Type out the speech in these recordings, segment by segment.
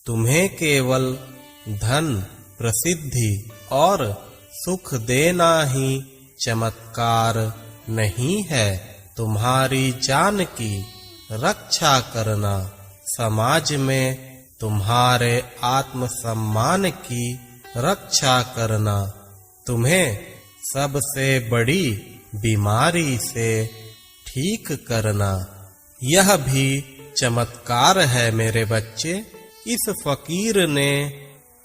तुम्हें केवल धन, प्रसिद्धि और सुख देना ही चमत्कार नहीं है, तुम्हारी जान की रक्षा करना, समाज में तुम्हारे आत्मसम्मान की रक्षा करना, तुम्हें सबसे बड़ी बीमारी से ठीक करना, यह भी चमत्कार है मेरे बच्चे। इस फकीर ने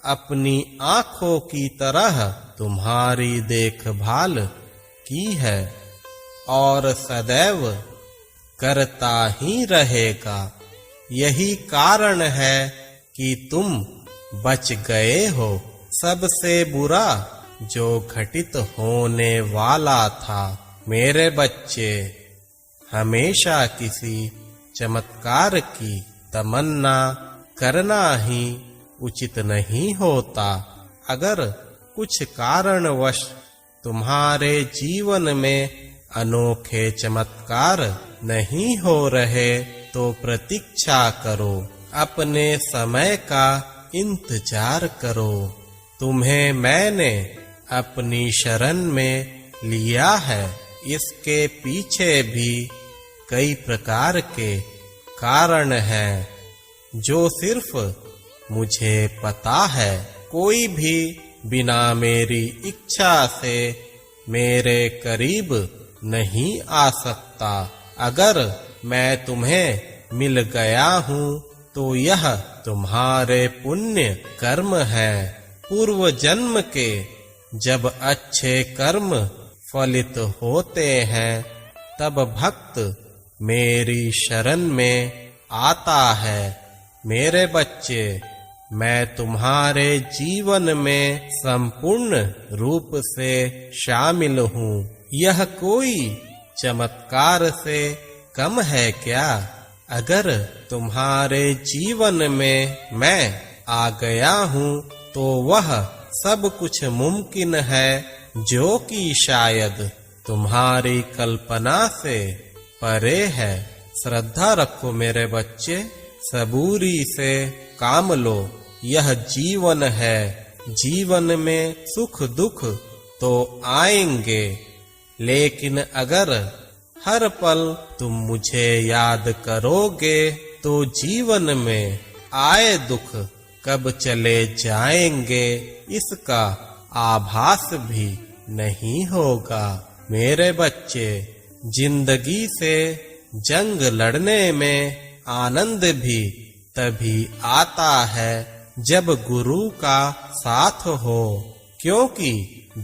अपनी आँखों की तरह तुम्हारी देखभाल की है और सदैव करता ही रहेगा। यही कारण है कि तुम बच गए हो। सबसे बुरा जो घटित होने वाला था मेरे बच्चे, हमेशा किसी चमत्कार की तमन्ना करना ही उचित नहीं होता। अगर कुछ कारणवश तुम्हारे जीवन में अनोखे चमत्कार नहीं हो रहे तो प्रतीक्षा करो, अपने समय का इंतजार करो। तुम्हें मैंने अपनी शरण में लिया है, इसके पीछे भी कई प्रकार के कारण हैं जो सिर्फ मुझे पता है। कोई भी बिना मेरी इच्छा से मेरे करीब नहीं आ सकता। अगर मैं तुम्हें मिल गया हूँ तो यह तुम्हारे पुण्य कर्म है। पूर्व जन्म के जब अच्छे कर्म फलित होते हैं तब भक्त मेरी शरण में आता है। मेरे बच्चे, मैं तुम्हारे जीवन में संपूर्ण रूप से शामिल हूँ। यह कोई चमत्कार से कम है क्या? अगर तुम्हारे जीवन में मैं आ गया हूँ तो वह सब कुछ मुमकिन है जो कि शायद तुम्हारी कल्पना से परे है। श्रद्धा रखो मेरे बच्चे, सबूरी से काम लो। यह जीवन है, जीवन में सुख दुख तो आएंगे, लेकिन अगर हर पल तुम मुझे याद करोगे तो जीवन में आए दुख कब चले जाएंगे इसका आभास भी नहीं होगा। मेरे बच्चे, जिंदगी से जंग लड़ने में आनंद भी तभी आता है जब गुरु का साथ हो, क्योंकि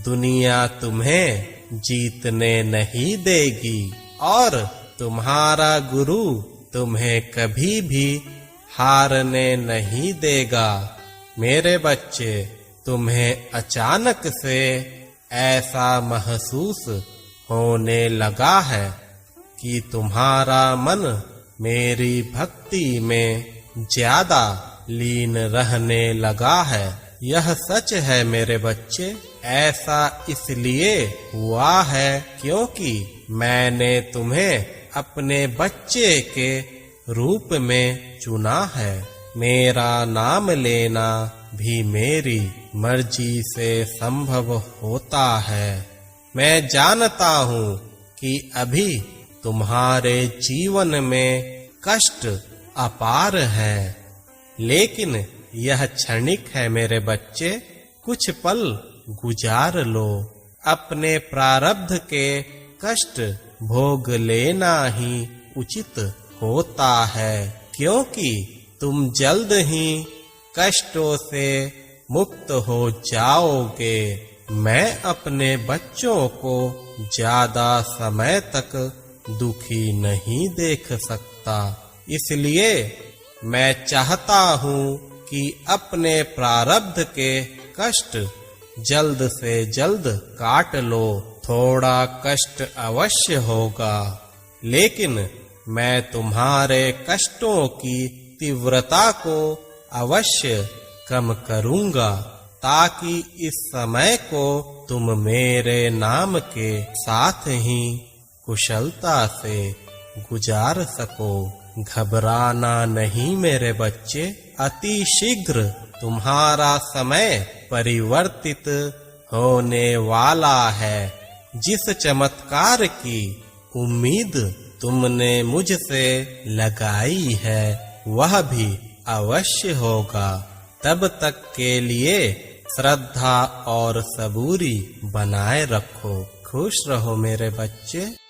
दुनिया तुम्हें जीतने नहीं देगी और तुम्हारा गुरु तुम्हें कभी भी हारने नहीं देगा। मेरे बच्चे, तुम्हें अचानक से ऐसा महसूस होने लगा है कि तुम्हारा मन मेरी भक्ति में ज्यादा लीन रहने लगा है। यह सच है मेरे बच्चे। ऐसा इसलिए हुआ है क्योंकि मैंने तुम्हें अपने बच्चे के रूप में चुना है। मेरा नाम लेना भी मेरी मर्जी से संभव होता है। मैं जानता हूँ कि अभी तुम्हारे जीवन में कष्ट अपार है, लेकिन यह क्षणिक है मेरे बच्चे। कुछ पल गुजार लो। अपने प्रारब्ध के कष्ट भोग लेना ही उचित होता है, क्योंकि तुम जल्द ही कष्टों से मुक्त हो जाओगे। मैं अपने बच्चों को ज्यादा समय तक दुखी नहीं देख सकता, इसलिए मैं चाहता हूँ कि अपने प्रारब्ध के कष्ट जल्द से जल्द काट लो। थोड़ा कष्ट अवश्य होगा, लेकिन मैं तुम्हारे कष्टों की तीव्रता को अवश्य कम करूँगा, ताकि इस समय को तुम मेरे नाम के साथ ही कुशलता से गुजार सको। घबराना नहीं मेरे बच्चे। अति शीघ्र तुम्हारा समय परिवर्तित होने वाला है। जिस चमत्कार की उम्मीद तुमने मुझसे लगाई है वह भी अवश्य होगा। तब तक के लिए श्रद्धा और सबूरी बनाए रखो। खुश रहो मेरे बच्चे।